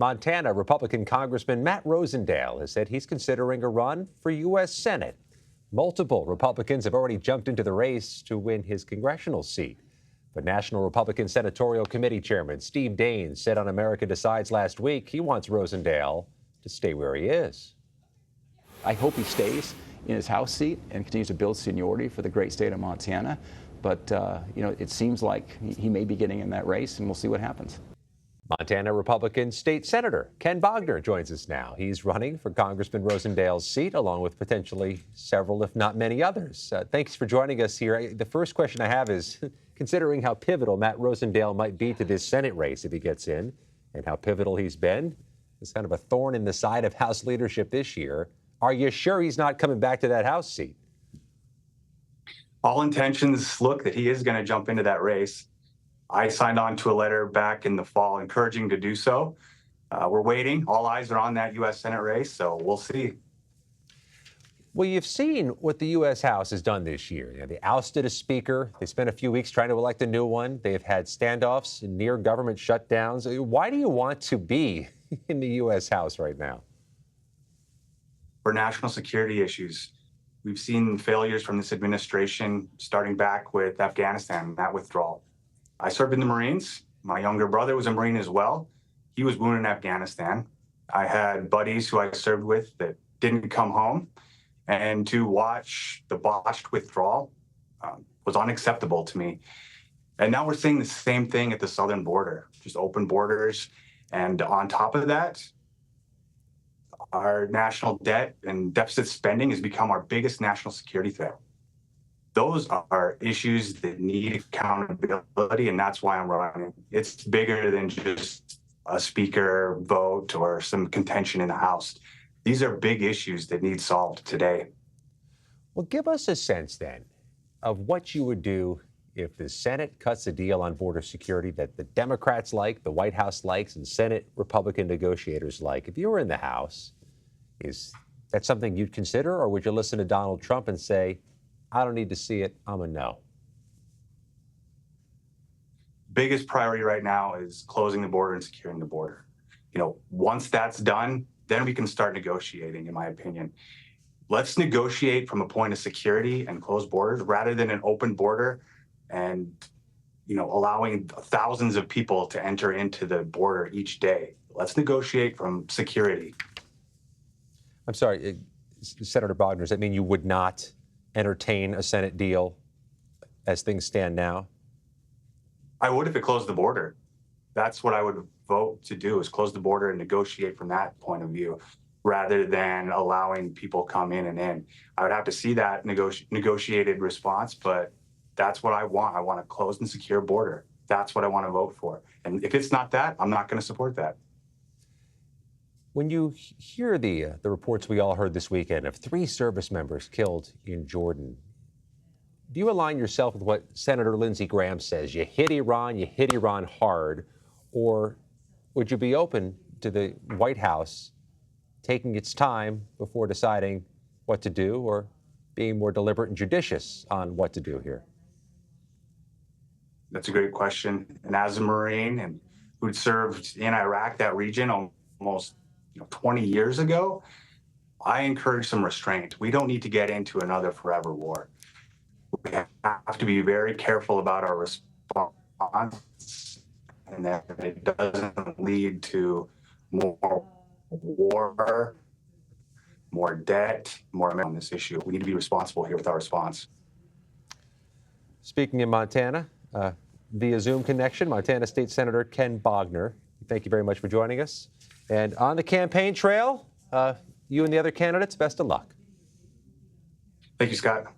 Montana Republican Congressman Matt Rosendale has said he's considering a run for U.S. Senate. Multiple Republicans have already jumped into the race to win his congressional seat. But National Republican Senatorial Committee Chairman Steve Daines said on America Decides last week he wants Rosendale to stay where he is. I hope he stays in his House seat and continues to build seniority for the great state of Montana. But, it seems like he may be getting in that race, and we'll see what happens. Montana Republican State Senator Ken Bogner joins us now. He's running for Congressman Rosendale's seat, along with potentially several, if not many others. Thanks for joining us here. The first question I have is, considering how pivotal Matt Rosendale might be to this Senate race if he gets in, and how pivotal he's been, it's kind of a thorn in the side of House leadership this year. Are you sure he's not coming back to that House seat? All intentions look that he is going to jump into that race. I signed on to a letter back in the fall encouraging to do so. We're waiting. All eyes are on that U.S. Senate race, so we'll see. Well, you've seen what the U.S. House has done this year. They ousted a speaker. They spent a few weeks trying to elect a new one. They've had standoffs and near government shutdowns. Why do you want to be in the U.S. House right now? For national security issues. We've seen failures from this administration, starting back with Afghanistan, that withdrawal. I served in the Marines. My younger brother was a Marine as well. He was wounded in Afghanistan. I had buddies who I served with that didn't come home. And to watch the botched withdrawal was unacceptable to me. And now we're seeing the same thing at the southern border, just open borders. And on top of that, our national debt and deficit spending has become our biggest national security threat. Those are issues that need accountability, and that's why I'm running. It's bigger than just a speaker vote or some contention in the House. These are big issues that need solved today. Well, give us a sense then of what you would do if the Senate cuts a deal on border security that the Democrats like, the White House likes, and Senate Republican negotiators like. If you were in the House, is that something you'd consider, or would you listen to Donald Trump and say, I don't need to see it, I'm a no? Biggest priority right now is closing the border and securing the border. Once that's done, then we can start negotiating, in my opinion. Let's negotiate from a point of security and close borders rather than an open border and, allowing thousands of people to enter into the border each day. Let's negotiate from security. I'm sorry, Senator Bogner, does that mean you would not entertain a Senate deal as things stand now? I would if it closed the border. That's what I would vote to do, is close the border and negotiate from that point of view, rather than allowing people come in and in. I would have to see that negotiated response, but that's what I want. I want a closed and secure border. That's what I want to vote for. And if it's not that, I'm not going to support that. When you hear the reports we all heard this weekend of 3 service members killed in Jordan, do you align yourself with what Senator Lindsey Graham says? You hit Iran hard, or would you be open to the White House taking its time before deciding what to do, or being more deliberate and judicious on what to do here? That's a great question. And as a Marine and who'd served in Iraq, that region, almost 20 years ago, I encourage some restraint. We don't need to get into another forever war. We have to be very careful about our response, and that it doesn't lead to more war, more debt, more on this issue. We need to be responsible here with our response. Speaking in Montana, via Zoom connection, Montana State Senator Ken Bogner. Thank you very much for joining us. And on the campaign trail, you and the other candidates, best of luck. Thank you, Scott.